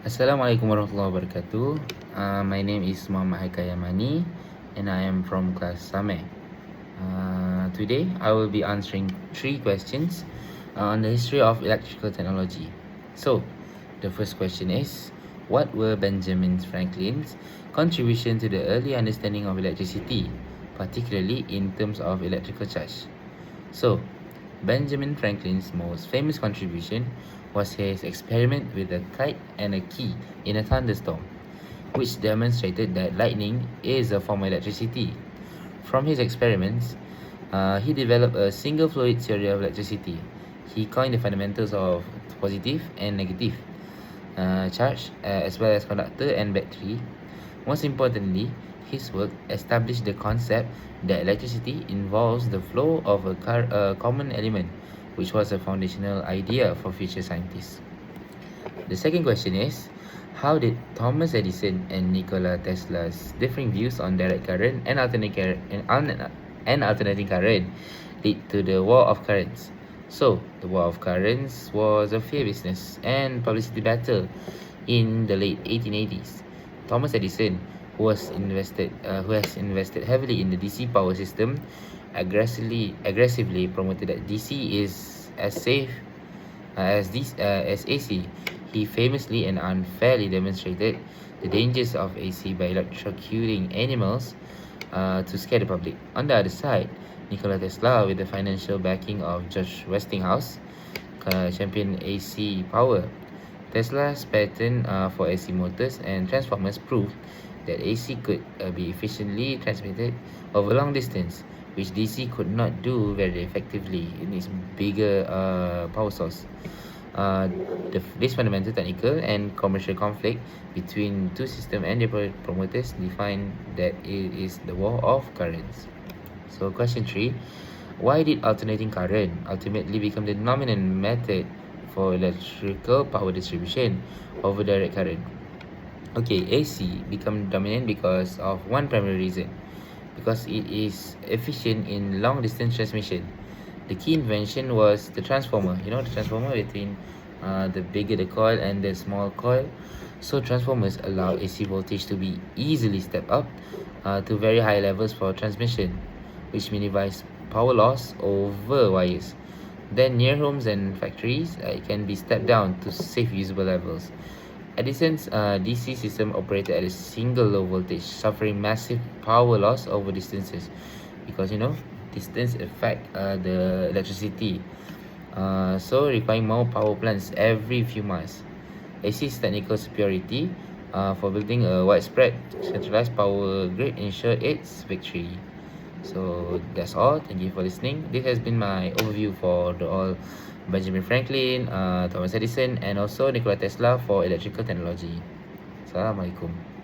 Assalamualaikum warahmatullahi wabarakatuh. My name is Muhammad Haikal Yamani and I am from class Sameh. Today I will be answering 3 questions on the history of electrical technology. So, the first question is, what were Benjamin Franklin's contribution to the early understanding of electricity, particularly in terms of electrical charge? So, Benjamin Franklin's most famous contribution was his experiment with a kite and a key in a thunderstorm, which demonstrated that lightning is a form of electricity. From his experiments, he developed a single fluid theory of electricity. He coined the fundamentals of positive and negative charge, as well as conductor and battery. Most importantly, his work established the concept that electricity involves the flow of a common element, which was a foundational idea for future scientists. The second question is, how did Thomas Edison and Nikola Tesla's differing views on direct current and alternating current lead to the War of Currents? So, the War of Currents was a fair business and publicity battle in the late 1880s. Thomas Edison, who has invested heavily in the DC power system, aggressively promoted that DC is as safe as AC. He famously and unfairly demonstrated the dangers of AC by electrocuting animals to scare the public. On the other side, Nikola Tesla, with the financial backing of George Westinghouse, championed AC power. Tesla's patent for AC motors and transformers proved that AC could be efficiently transmitted over long distance, which DC could not do very effectively in its bigger power source. This fundamental technical and commercial conflict between two systems and their promoters define that it is the war of currents. So question 3, why did alternating current ultimately become the dominant method for electrical power distribution over direct current? Okay, AC become dominant because of one primary reason, because it is efficient in long distance transmission. The key invention was the transformer. You know, the transformer between the bigger the coil and the small coil. So transformers allow AC voltage to be easily stepped up to very high levels for transmission, which minimize power loss over wires. Then near homes and factories, it can be stepped down to safe usable levels. Edison's DC system operated at a single low voltage, suffering massive power loss over distances, because distance affect the electricity, so requiring more power plants every few miles. AC's technical superiority for building a widespread centralized power grid ensured its victory. So that's all. Thank you for listening. This has been my overview for the all Benjamin Franklin, Thomas Edison, and also Nikola Tesla for electrical technology. Assalamualaikum.